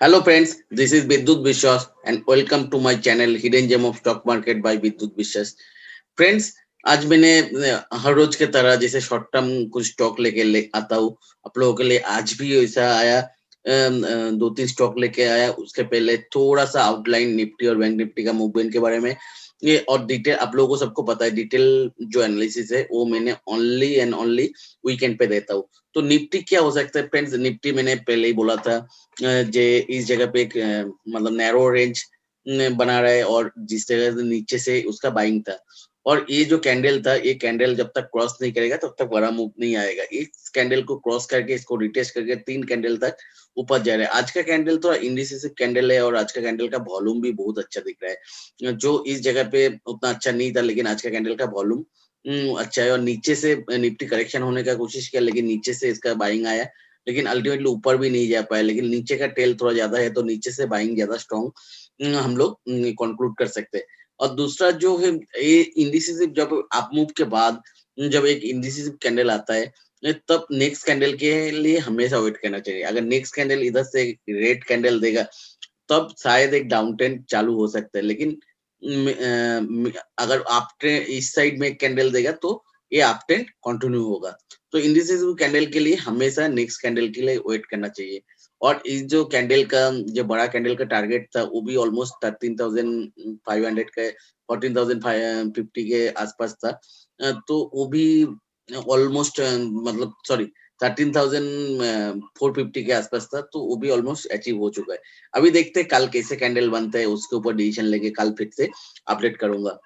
Hello friends, this is Vidyut Vishwas and welcome to my channel Hidden Gem of Stock Market by Vidyut Vishwas. Friends, आज मैंने हर रोज के तरह जैसे short term कुछ stock लेके आता हूँ आप लोगों के लिए। आज भी ऐसा आया, दो तीन स्टॉक लेके आया। उसके पहले थोड़ा सा आउटलाइन निफ्टी और बैंक निफ्टी का मूवमेंट के बारे में ये और डिटेल आप लोगों को सबको पता है। डिटेल जो एनालिसिस है वो मैंने ओनली एंड ओनली वीकेंड पे देता हूँ। तो निफ्टी क्या हो सकता है फ्रेंड्स, निफ्टी मैंने पहले ही बोला था जे इस जगह पे एक मतलब नैरो रेंज बना रहा है और जिस जगह से नीचे से उसका बाइंग था। और ये जो कैंडल था, ये कैंडल जब तक क्रॉस नहीं करेगा तब तक बड़ा मूव नहीं आएगा। इस कैंडल को क्रॉस करके इसको रिटेस्ट करके 3 कैंडल तक ऊपर जा रहा है। आज का कैंडल थोड़ा इंडिसेसिव कैंडल है और आज का कैंडल का वॉल्यूम भी बहुत अच्छा दिख रहा है। जो इस जगह पे उतना अच्छा नहीं था, लेकिन आज का कैंडल का वॉल्यूम अच्छा है। और नीचे से निफ्टी करेक्शन होने का कोशिश किया, लेकिन नीचे से इसका बाइंग आया, लेकिन अल्टीमेटली ऊपर भी नहीं जा पाया। लेकिन नीचे का टेल थोड़ा ज्यादा है तो नीचे से बाइंग ज्यादा स्ट्रॉन्ग हम लोग कंक्लूड कर सकते हैं। और दूसरा जो है, ये इंडिसेसिव जब अप मूव के बाद जब एक इंडिसेसिव कैंडल आता है तब नेक्स्ट कैंडल के लिए हमेशा वेट करना चाहिए। अगर नेक्स्ट कैंडल इधर से रेड कैंडल देगा तब शायद एक डाउन ट्रेंड चालू हो सकता है। लेकिन अगर अप ट्रेंड इस साइड में कैंडल देगा तो ये अप ट्रेंड कंटिन्यू होगा। तो इंडिसेसिव कैंडल के लिए हमेशा नेक्स्ट कैंडल के लिए वेट करना चाहिए। और इस जो कैंडल का जो बड़ा कैंडल का टारगेट था वो भी ऑलमोस्ट 13,500 का 14,050 के आसपास था। तो वो भी ऑलमोस्ट मतलब सॉरी 13,450 के आसपास था, तो वो भी ऑलमोस्ट अचीव हो चुका है। अभी देखते हैं कल कैसे कैंडल बनता है, उसके ऊपर डिसीजन लेके कल फिर से अपडेट करूंगा।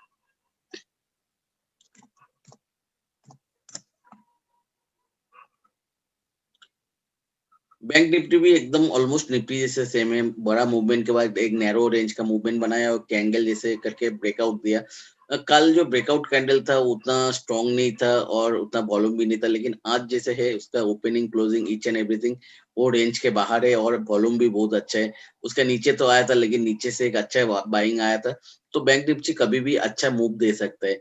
बैंक निफ्टी भी एकदम ऑलमोस्ट निफ्टी जैसे सेम है। बड़ा मूवमेंट के बाद एक नैरो रेंज का मूवमेंट बनाया और कैंडल जैसे करके ब्रेकआउट दिया। कल जो ब्रेकआउट कैंडल था उतना स्ट्रांग नहीं था और उतना वॉल्यूम भी नहीं था, लेकिन आज जैसे है उसका opening closing each and everything वो रेंज के बाहर है और वॉल्यूम भी बहुत अच्छा है। उसका नीचे तो आया था, लेकिन नीचे से एक अच्छा बाइंग आया था। तो बैंक निफ्टी कभी भी अच्छा मूव दे सकता है।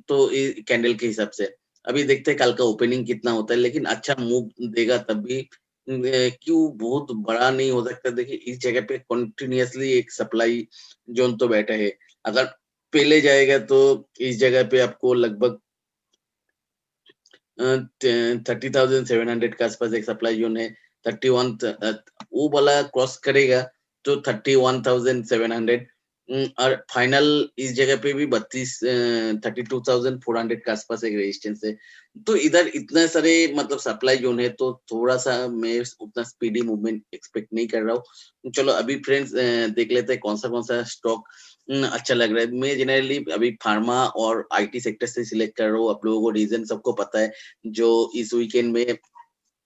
तो कैंडल के हिसाब से अभी देखते हैं कल का ओपनिंग कितना होता है, लेकिन अच्छा मूव देगा तब भी क्यों बहुत बड़ा नहीं हो सकता। देखिए इस जगह पे कंटिन्यूअसली एक सप्लाई जोन तो बैठा है। अगर पहले जाएगा तो इस जगह पे आपको लगभग 30,700 के आसपास एक सप्लाई जोन है। 31 वो वाला क्रॉस करेगा तो 31,700 और फाइनल इस जगह पे भी 32,400 के आसपास एक रेजिस्टेंस है। तो इधर इतने सारे मतलब सप्लाई जोन है तो थोड़ा सा मैं उतना स्पीडी मूवमेंट एक्सपेक्ट नहीं कर रहा हूँ। चलो अभी फ्रेंड्स देख लेते हैं कौन सा स्टॉक अच्छा लग रहा है। मैं जनरली अभी फार्मा और आईटी सेक्टर से सिलेक्ट कर रहा हूँ। आप लोगों को रीजन सबको पता है। जो इस वीकेंड में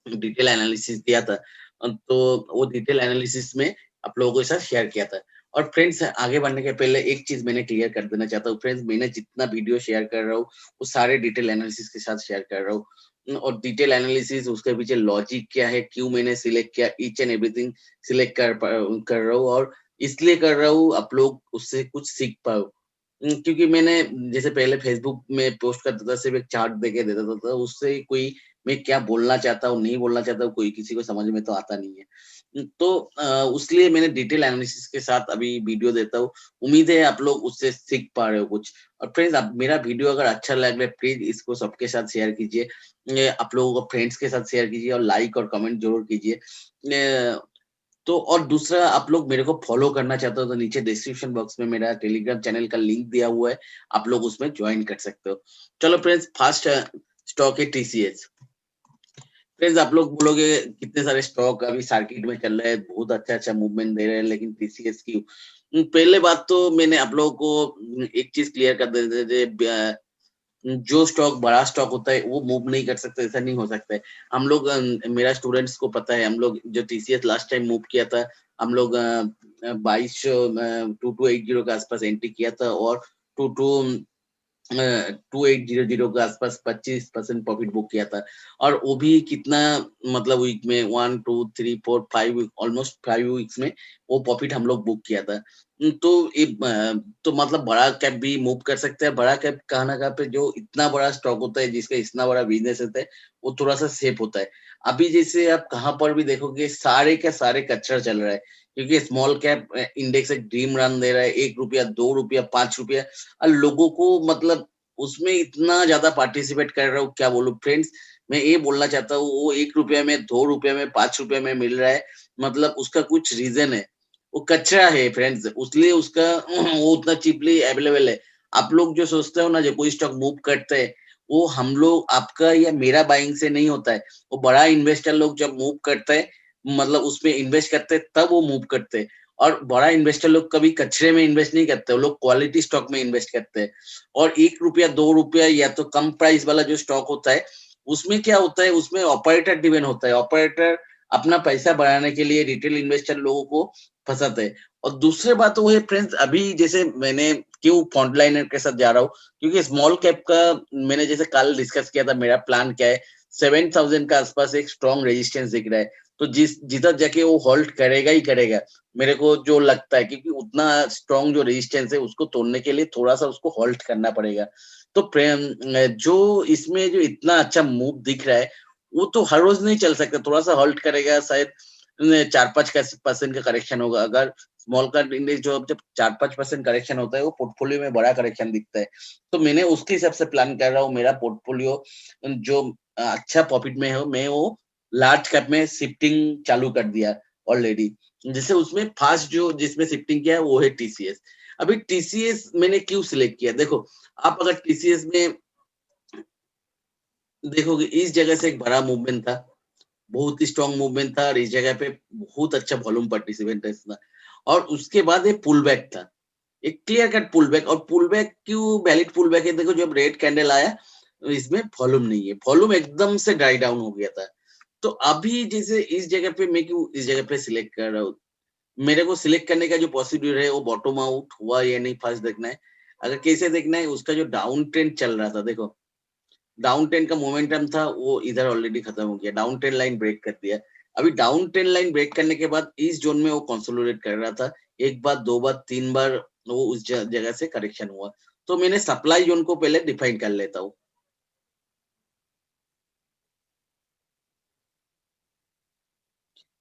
डिटेल एनालिसिस दिया था, तो वो डिटेल एनालिसिस में आप लोगों के साथ शेयर किया था। और फ्रेंड्स आगे बढ़ने के पहले एक चीज मैंने क्लियर कर देना चाहता हूँ। फ्रेंड्स मैंने जितना वीडियो शेयर कर रहा हूँ वो सारे डिटेल एनालिसिस के साथ शेयर कर रहा हूँ। और डिटेल एनालिसिस उसके पीछे लॉजिक क्या है, क्यों मैंने सिलेक्ट किया, ईच एंड एवरीथिंग सिलेक्ट कर रहा हूँ। और इसलिए कर रहा हूँ आप लोग उससे कुछ सीख पाओ। क्योंकि मैंने जैसे पहले फेसबुक में पोस्ट करता था सिर्फ एक चार्ट देके देता था, तो उससे कोई मैं क्या बोलना चाहता हूँ नहीं बोलना चाहता हूँ कोई किसी को समझ में तो आता नहीं है। तो उसलिए मैंने डिटेल एनालिसिस के साथ अभी वीडियो देता हूँ। उम्मीद है आप लोग उससे सीख पा रहे हो कुछ। और फ्रेंड्स आप मेरा वीडियो अगर अच्छा लग रहा है प्लीज इसको सबके साथ शेयर कीजिए। आप लोगों को फ्रेंड्स के साथ शेयर कीजिए और लाइक और कमेंट जरूर कीजिए। तो और दूसरा आप लोग मेरे को फॉलो करना चाहते हो तो नीचे डिस्क्रिप्शन बॉक्स में मेरा टेलीग्राम चैनल का लिंक दिया हुआ है, आप लोग उसमें ज्वाइन कर सकते हो। चलो फ्रेंड्स फर्स्ट स्टॉक है टीसीएस। फ्रेंड्स आप लोग बोलोगे कितने सारे स्टॉक अभी मार्केट में चल रहे हैं, बहुत अच्छा अच्छा मूवमेंट दे रहे हैं, लेकिन टीसीएस की पहले बात तो मैंने आप लोगों को एक चीज क्लियर कर देते थे। जो स्टॉक बड़ा स्टॉक होता है वो मूव नहीं कर सकता, ऐसा नहीं हो सकता है। हम लोग मेरा स्टूडेंट्स को पता है, हम लोग जो टीसीएस लास्ट टाइम मूव किया था, हम लोग 22 2280 के आसपास एंट्री किया था और टू टू 2800 के आसपास 25% प्रॉफिट बुक किया था। और वो भी कितना मतलब वीक में 1 2 3 4 5 ऑलमोस्ट 5 वीक्स में वो प्रॉफिट हम लोग बुक किया था। तो तो मतलब बड़ा कैप भी मूव कर सकता है। बड़ा कैप कहाँ ना कहाँ पे जो इतना बड़ा स्टॉक होता है जिसका इतना बड़ा बिजनेस होता है वो थोड़ा सा सेफ होता है। अभी जैसे आप कहाँ पर भी देखोगे सारे का सारे कचरा चल रहा है। क्योंकि स्मॉल कैप इंडेक्स एक ड्रीम रन दे रहा है, 1 रुपया, 2 रुपया, 5 रुपया, और लोगों को मतलब उसमें इतना ज्यादा पार्टिसिपेट कर रहा हूँ, क्या बोलूं फ्रेंड्स। मैं ये बोलना चाहता हूँ, वो 1 रुपया में, 2 रुपया में, 5 रुपया में मिल रहा है, मतलब उसका कुछ रीजन है। वो कचरा है फ्रेंड्स, उसलिए उसका वो उतना चीपली अवेलेबल है। आप लोग जो सोचते हो ना, जो कोई स्टॉक मूव करते हैं, वो हम लोग, आपका या मेरा बाइंग से नहीं होता है। वो बड़ा इन्वेस्टर लोग जब मूव करते हैं, मतलब उसमें इन्वेस्ट करते हैं, तब वो मूव करते हैं। और बड़ा इन्वेस्टर लोग कभी कचरे में इन्वेस्ट नहीं करते, वो लोग क्वालिटी स्टॉक में इन्वेस्ट करते हैं। और 1 रुपया, 2 रुपया या तो कम प्राइस वाला जो स्टॉक होता है, उसमें क्या होता है, उसमें ऑपरेटर डिपेंड होता है। ऑपरेटर अपना पैसा बढ़ाने के लिए रिटेल इन्वेस्टर लोगों को फंसाते हैं। और दूसरी बात वो है फ्रेंड्स, अभी जैसे मैंने क्यों फ्रंटलाइनर के साथ जा रहा हूँ, क्योंकि स्मॉल कैप का मैंने जैसे कल डिस्कस किया था, मेरा प्लान क्या है, 7,000 का आसपास एक स्ट्रॉन्ग रेजिस्टेंस दिख रहा है। तो जिधर जाके वो होल्ड करेगा ही करेगा, मेरे को जो लगता है, क्योंकि उतना स्ट्रॉन्ग जो रेजिस्टेंस है, उसको तोड़ने के लिए थोड़ा सा उसको होल्ड करना पड़ेगा। तो जो इसमें जो इतना अच्छा मूव दिख रहा है, वो तो हर रोज नहीं चल सकता, थोड़ा सा होल्ड करेगा, शायद 4-5% का करेक्शन होगा। अगर स्मॉल कैप इंडेक्स जो जब 4-5% करेक्शन होता है, वो पोर्टफोलियो में बड़ा करेक्शन दिखता है। तो मैंने उसके हिसाब से प्लान कर रहा हूँ, मेरा पोर्टफोलियो जो अच्छा प्रॉफिट में हो, मैं वो लार्ज कैप में शिफ्टिंग चालू कर दिया ऑलरेडी। जैसे उसमें फास्ट जो जिसमें शिफ्टिंग किया है, वो है टीसीएस। अभी टीसीएस मैंने क्यों सिलेक्ट किया, देखो, आप अगर टीसीएस में देखोगे, इस जगह से एक बड़ा मूवमेंट था, बहुत ही स्ट्रॉन्ग मूवमेंट था, और इस जगह पे बहुत अच्छा वॉल्यूम पार्टिसिपेंट था। और उसके बाद एक पुल बैक था, एक क्लियर कट पुल बैक। और पुल बैक क्यों वैलिड पुल बैक है, देखो जब रेड कैंडल आया, इसमें वॉल्यूम नहीं है, वॉल्यूम एकदम से ड्राई डाउन हो गया था। तो अभी जैसे इस जगह पे मैं क्यों इस जगह पे सिलेक्ट कर रहा हूँ, मेरे को सिलेक्ट करने का जो प्रोसीड्यूर है, वो बॉटम आउट हुआ या नहीं फर्स्ट देखना है। अगर कैसे देखना है, उसका जो डाउन ट्रेंड चल रहा था, देखो डाउन ट्रेंड का मोमेंटम था, वो इधर ऑलरेडी खत्म हो गया, डाउन ट्रेंड लाइन ब्रेक कर दिया। अभी डाउन ट्रेंड लाइन ब्रेक करने के बाद इस जोन में वो कंसोलिडेट कर रहा था, एक बार, दो बार, तीन बार वो उस जगह से करेक्शन हुआ। तो मैंने सप्लाई जोन को पहले डिफाइन कर लेता हूँ।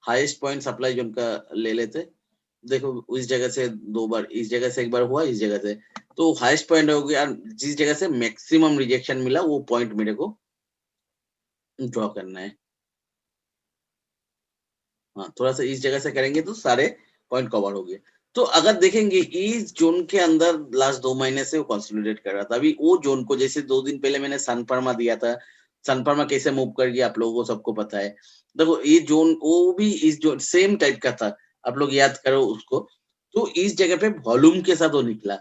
हाईएस्ट पॉइंट सप्लाई जोन का ले लेते, देखो इस जगह से दो बार, इस जगह से एक बार हुआ, इस जगह से, तो हाईएस्ट पॉइंट हो गया। जिस जगह से मैक्सिमम रिजेक्शन मिला, वो पॉइंट मेरे को ड्रॉ करना है। हाँ, थोड़ा सा इस जगह से करेंगे तो सारे पॉइंट कवर हो गए। तो अगर देखेंगे, इस जोन के अंदर लास्ट 2 महीने से वो कंसोलिडेट कर रहा था। अभी वो जोन को, जैसे 2 दिन पहले मैंने सन फर्मा दिया था, सन फर्मा कैसे मूव कर गया आप लोगों को सबको पता है। देखो ये जोन, वो भी इस जोन सेम टाइप का था, आप लोग याद करो उसको। तो इस जगह पे वॉल्यूम के साथ वो निकला।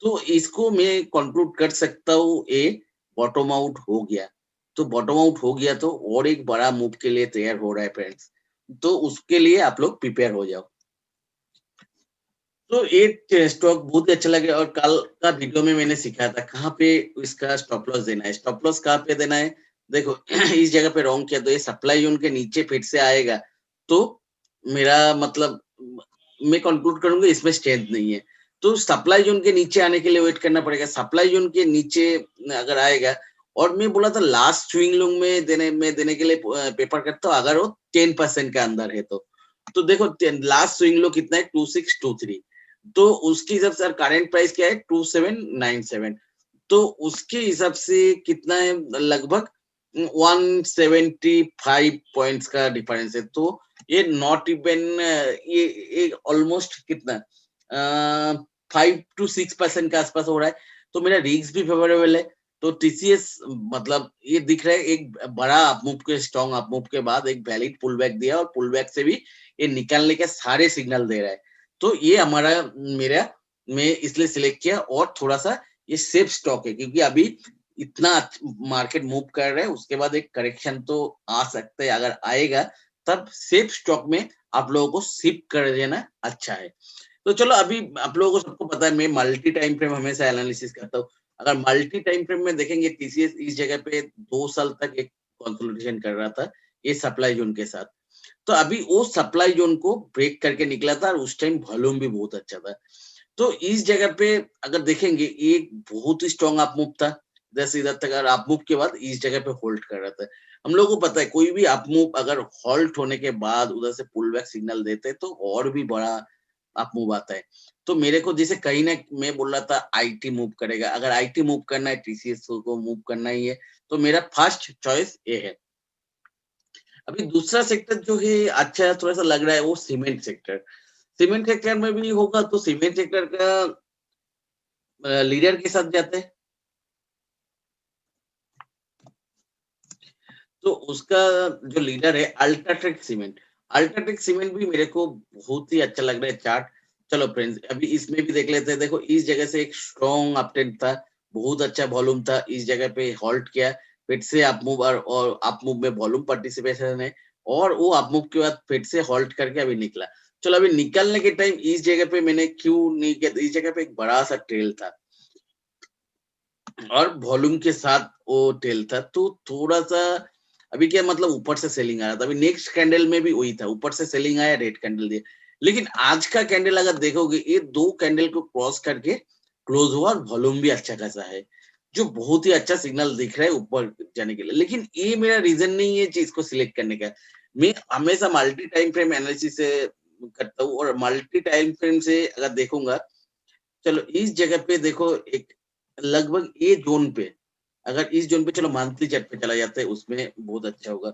तो इसको मैं कंक्लूड कर सकता हूँ, ए बॉटम आउट हो गया। तो बॉटम आउट हो गया, तो और एक बड़ा मूव के लिए तैयार हो रहा है फ्रेंड्स। तो उसके लिए आप लोग प्रिपेयर हो जाओ। तो एक स्टॉक बहुत ही अच्छा लगे, और कल का वीडियो में मैंने सिखाया था कहाँ पे इसका स्टॉप लॉस देना है। स्टॉप लॉस कहाँ पे देना है, देखो इस जगह पे रॉन्ग किया तो ये सप्लाई जोन के नीचे फिर से आएगा, तो मेरा मतलब मैं कंक्लूड करूंगा इसमें स्ट्रेंथ नहीं है। तो सप्लाई जोन के नीचे आने के लिए वेट करना पड़ेगा। सप्लाई जोन के नीचे अगर आएगा, और मैं बोला था लास्ट स्विंग लोग में देने के लिए पेपर करता हूँ, अगर वो 10% के अंदर है तो देखो लास्ट स्विंग लो कितना है, 2623। तो उसके हिसाब से करंट प्राइस क्या है, 2797। तो उसके हिसाब से कितना है, लगभग 175 पॉइंट्स का डिफरेंस है। तो ये नॉट इवन, ये ऑलमोस्ट कितना 5 to 6% के आसपास हो रहा है। तो मेरा रिस्क भी फेवरेबल है। तो टीसीएस मतलब ये दिख रहा है, एक बड़ा अपमूव के, स्ट्रॉन्ग अपमूव के बाद एक वैलिड पुल बैक दिया, और पुल बैक से भी ये निकलने के सारे सिग्नल दे रहा है। तो ये हमारा, मेरा, मैं इसलिए सिलेक्ट किया। और थोड़ा सा ये सेफ स्टॉक है, क्योंकि अभी इतना मार्केट मूव कर रहा है, उसके बाद एक करेक्शन तो आ सकता है, अगर आएगा तब सेफ स्टॉक में आप लोगों को शिफ्ट कर देना अच्छा है। तो चलो, अभी आप लोगों को सबको पता है, मैं मल्टी टाइम फ्रेम हमेशा एनालिसिस करता हूँ। अगर मल्टी टाइम फ्रेम में देखेंगे, टीसीएस इस जगह पे 2 साल तक एक कंसोलिडेशन कर रहा था, ये सप्लाई जोन के साथ। तो अभी वो सप्लाई जोन को ब्रेक करके निकला था, और उस टाइम वॉल्यूम भी बहुत अच्छा था। तो इस जगह पे अगर देखेंगे, एक बहुत ही स्ट्रॉन्ग अप मूव था, 10 इधर तक, और अप मूव के बाद इस जगह पे होल्ड कर रहा था। हम लोगों को पता है कोई भी अप मूव अगर हॉल्ट होने के बाद उधर से पुल बैक सिग्नल देते हैं तो और भी बड़ा अप मूव आता है। तो मेरे को जैसे कहीं ना मैं बोल रहा था आईटी मूव करेगा, अगर आईटी मूव करना है, टीसीएस को मूव करना ही है, तो मेरा फर्स्ट चॉइस ये है। अभी दूसरा सेक्टर जो है अच्छा थोड़ा सा लग रहा है, वो सीमेंट सेक्टर। सीमेंट सेक्टर में भी होगा तो सीमेंट सेक्टर का लीडर के साथ जाते हैं, तो उसका जो लीडर है अल्ट्राटेक सीमेंट। अल्ट्राटेक सीमेंट भी मेरे को बहुत ही अच्छा लग रहा है चार्ट। चलो फ्रेंड्स, अभी इसमें भी देख लेते हैं। देखो इस जगह से एक स्ट्रॉन्ग अपट्रेंड था, बहुत अच्छा वॉल्यूम था, इस जगह पे हॉल्ट किया, फिर से अप मूव, और अप मूव में वॉल्यूम पार्टिसिपेशन है, और वो अप मूव के बाद फिर से हॉल्ट करके अभी निकला। चलो अभी निकलने के टाइम इस जगह पे मैंने क्यों नहीं किया, इस जगह पे एक बड़ा सा ट्रेल था और वॉल्यूम के साथ वो टेल था, तो थोड़ा सा अभी क्या मतलब ऊपर से सेलिंग आ रहा था। अभी नेक्स्ट कैंडल में भी वही था, ऊपर से सेलिंग आया, रेड कैंडल दिया। लेकिन आज का कैंडल अगर देखोगे, ये दो कैंडल को क्रॉस करके क्लोज हुआ और वॉल्यूम भी अच्छा खासा है, जो बहुत ही अच्छा सिग्नल दिख रहा है ऊपर जाने के लिए। लेकिन ये मेरा रीजन नहीं है चीज को सिलेक्ट करने का। मैं हमेशा मल्टी टाइम फ्रेम एनालिसिस से करता हूँ, और मल्टी टाइम फ्रेम से अगर देखूंगा, चलो इस जगह पे देखो, एक लगभग ये जोन पे, अगर इस जोन पे, चलो मंथली चार्ट पे चला जाता है, उसमें बहुत अच्छा होगा।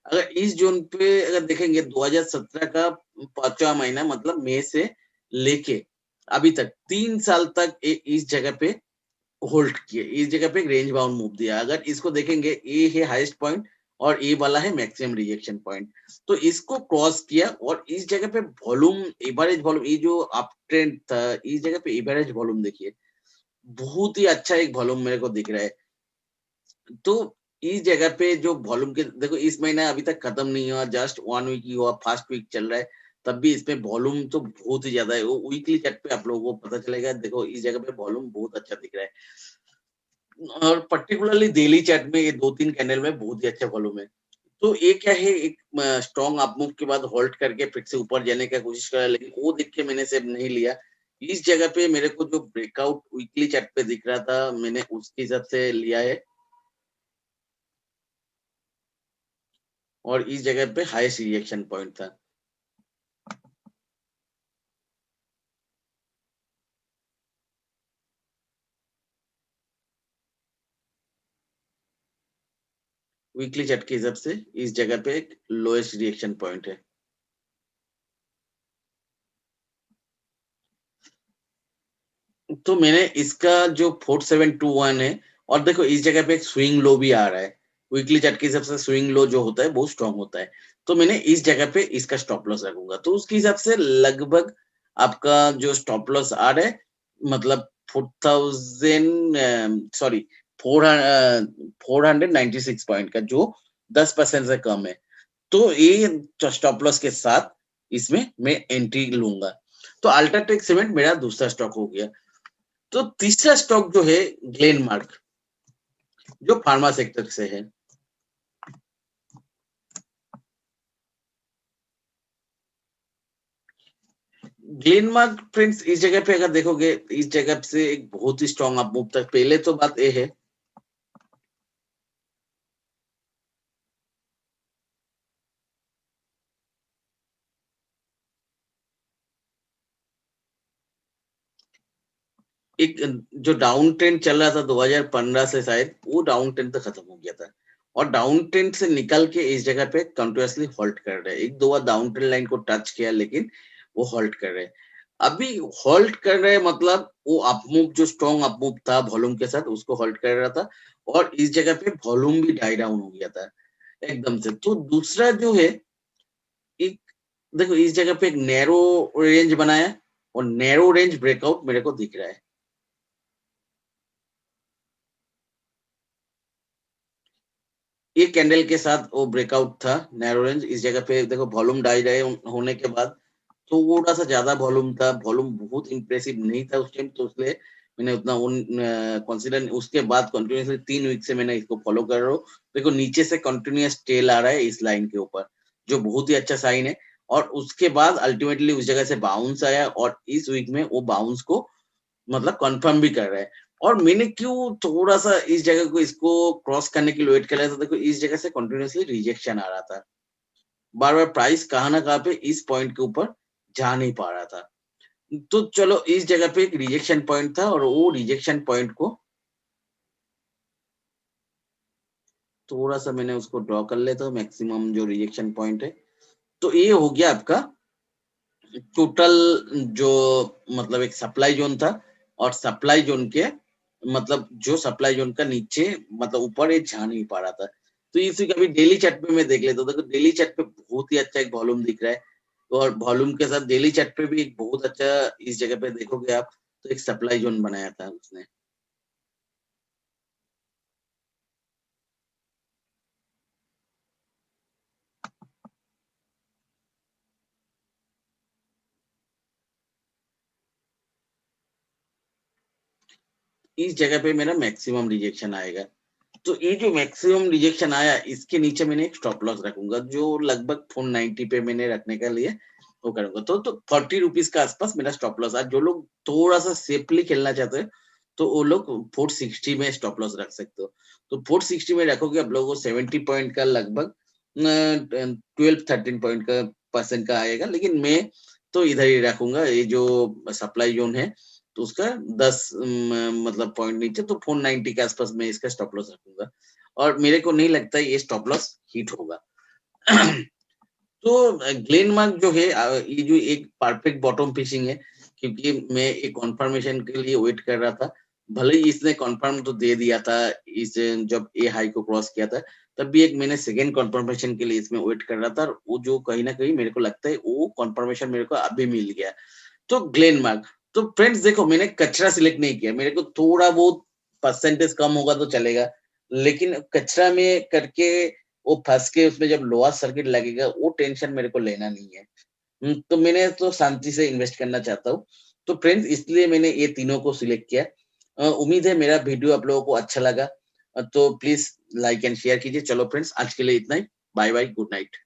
अगर इस जोन पे अगर देखेंगे 2017 का 5वां महीना, मतलब मई से लेके अभी तक 3 साल तक इस जगह पे होल्ड किए, इस जगह पे एक रेंज बाउंड मूव दिया। अगर इसको देखेंगे, ये है हाईएस्ट पॉइंट और ये वाला है मैक्सिमम रिजेक्शन पॉइंट। तो इसको क्रॉस किया और इस जगह पे वॉल्यूम, एवरेज वॉल्यूम, ये जो अप ट्रेंड था, इस जगह पे एवरेज वॉल्यूम देखिए, बहुत ही अच्छा एक वॉल्यूम मेरे को दिख रहा है। तो इस जगह पे जो वॉल्यूम के देखो, इस महीना अभी तक खत्म नहीं हुआ, जस्ट 1 वीक ही हुआ, फर्स्ट वीक चल रहा है, तब भी इसमें वॉल्यूम तो बहुत ही ज्यादा है। वो वीकली चार्ट पे आप लोगों को पता चलेगा। देखो इस जगह पे वॉल्यूम बहुत अच्छा दिख रहा है, और पर्टिकुलरली डेली चार्ट में ये 2-3 कैंडल में बहुत ही अच्छा वॉल्यूम है। तो ये क्या है, एक स्ट्रॉन्ग अप मूव के बाद होल्ड करके फिर से ऊपर जाने का कोशिश करा, लेकिन वो देख के मैंने सेव नहीं लिया। इस जगह पे मेरे को जो ब्रेकआउट वीकली चार्ट पे दिख रहा था, मैंने उसके हिसाब से लिया है, और इस जगह पे हाईएस्ट रिएक्शन पॉइंट था। वीकली चार्ट के हिसाब से इस जगह पे एक लोएस्ट रिएक्शन पॉइंट है। तो मैंने इसका जो 4721 है, और देखो इस जगह पे एक स्विंग लो भी आ रहा है। वीकली चार्ट के हिसाब से स्विंग लो जो होता है बहुत स्ट्रांग होता है, तो मैंने इस जगह पे इसका स्टॉप लॉस रखूंगा। तो उसके हिसाब से लगभग आपका जो स्टॉप लॉस आ रहा है, मतलब 4000, सॉरी, 496 पॉइंट का, जो 10% से कम है। तो ये स्टॉप लॉस के साथ इसमें मैं एंट्री लूंगा। तो अल्ट्राटेक सीमेंट मेरा दूसरा स्टॉक हो गया। तो तीसरा स्टॉक जो है ग्लेनमार्क, जो फार्मा सेक्टर से है। ग्लेनमार्क फ्रेंड्स, इस जगह पे अगर देखोगे, इस जगह से एक बहुत ही स्ट्रॉन्ग अप मूव तक, पहले तो बात ये है, एक जो डाउन ट्रेंड चल रहा था 2015 से, शायद वो डाउन ट्रेंड तो खत्म हो गया था, और डाउन ट्रेंड से निकल के इस जगह पे कंटिन्यूअसली होल्ड कर रहे हैं। एक दो बार डाउन ट्रेंड लाइन को टच किया, लेकिन वो होल्ड कर रहे हैं। अभी होल्ड कर रहे हैं, मतलब वो अप मूव, जो स्ट्रॉन्ग अप मूव था वॉल्यूम के साथ, उसको होल्ड कर रहा था, और इस जगह पे वॉल्यूम भी डाई डाउन हो गया था एकदम से। तो दूसरा जो है, एक देखो इस जगह पे एक नैरो रेंज बनाया, और नैरो रेंज ब्रेकआउट मेरे को दिख रहा है। एक कैंडल के साथ वो ब्रेकआउट था नैरो रेंज। इस जगह पे देखो वॉल्यूम डाई डाउन होने के बाद थोड़ा सा ज्यादा वॉल्यूम था, वॉल्यूम बहुत इंप्रेसिव नहीं था उस टाइम, तो इसलिए मैंने उतना कंसीडर, उसके बाद कंटिन्यूसली 3 वीक से मैंने इसको फॉलो कर रहा हूँ। देखो नीचे से कंटिन्यूस टेल आ रहा है इस लाइन के ऊपर, जो बहुत ही अच्छा साइन है, और उसके बाद अल्टीमेटली उस जगह से बाउंस आया, और इस वीक में वो बाउंस को मतलब कंफर्म भी कर रहा है। और मैंने क्यों थोड़ा सा इस जगह को इसको क्रॉस करने के लिए वेट कर रहा था, देखो इस जगह से कंटिन्यूअसली रिजेक्शन आ रहा था, बार बार प्राइस कहाँ ना कहाँ पे इस पॉइंट के ऊपर जा नहीं पा रहा था। तो चलो इस जगह पे एक रिजेक्शन पॉइंट था, और वो रिजेक्शन पॉइंट को थोड़ा सा मैंने उसको ड्रॉ कर लेता हूँ, मैक्सिमम जो रिजेक्शन पॉइंट है। तो ये हो गया आपका टोटल जो मतलब एक सप्लाई जोन था, और सप्लाई जोन के मतलब जो सप्लाई जोन का नीचे मतलब ऊपर ये जा नहीं पा रहा था। तो इसी कभी डेली चार्ट पे मैं देख लेता हूँ, देखो डेली चार्ट पे बहुत ही अच्छा एक वॉल्यूम दिख रहा है, और वॉल्यूम के साथ डेली चार्ट पे भी एक बहुत अच्छा, इस जगह पे देखोगे आप तो एक सप्लाई जोन बनाया था उसने। इस जगह पे मेरा मैक्सिमम रिजेक्शन आएगा। तो ये जो मैक्सिमम रिजेक्शन आया, इसके नीचे मैंने एक स्टॉप लॉस रखूंगा, जो लगभग 490 पे मैंने रखने के लिए वो करूंगा। तो 40 रुपीज के आसपास मेरा स्टॉप लॉस है। जो लोग थोड़ा सा सेफली खेलना चाहते हैं तो वो लोग 460 में स्टॉप लॉस रख सकते हो। तो 460 में रखोगे आप लोगों को 70 पॉइंट का लगभग 12-13 पॉइंट का परसेंट का आएगा। लेकिन मैं तो इधर ही रखूंगा, ये जो सप्लाई जोन है तो उसका 10 मतलब पॉइंट नीचे, तो 490 के आसपास मैं इसका स्टॉप लॉस रखूंगा, और मेरे को नहीं लगता ये स्टॉप लॉस हिट होगा। तो ग्लेनमार्क जो है ये जो एक परफेक्ट बॉटम फिशिंग है, क्योंकि मैं एक कंफर्मेशन के लिए वेट कर रहा था। भले ही इसने कंफर्म तो दे दिया था, इस जब ए हाई को क्रॉस किया था, तब भी एक मैंने सेकंड कंफर्मेशन के लिए इसमें वेट कर रहा था, और वो जो कहीं ना कहीं मेरे को लगता है वो कंफर्मेशन मेरे को अभी मिल गया। तो ग्लेनमार्क, तो फ्रेंड्स देखो मैंने कचरा सिलेक्ट नहीं किया, मेरे को थोड़ा बहुत परसेंटेज कम होगा तो चलेगा, लेकिन कचरा में करके वो फंस के उसमें जब लोअर सर्किट लगेगा वो टेंशन मेरे को लेना नहीं है। तो मैंने तो शांति से इन्वेस्ट करना चाहता हूँ। तो फ्रेंड्स इसलिए मैंने ये तीनों को सिलेक्ट किया। उम्मीद है मेरा वीडियो आप लोगों को अच्छा लगा। तो प्लीज लाइक एंड शेयर कीजिए। चलो फ्रेंड्स आज के लिए इतना ही। Bye bye, good night.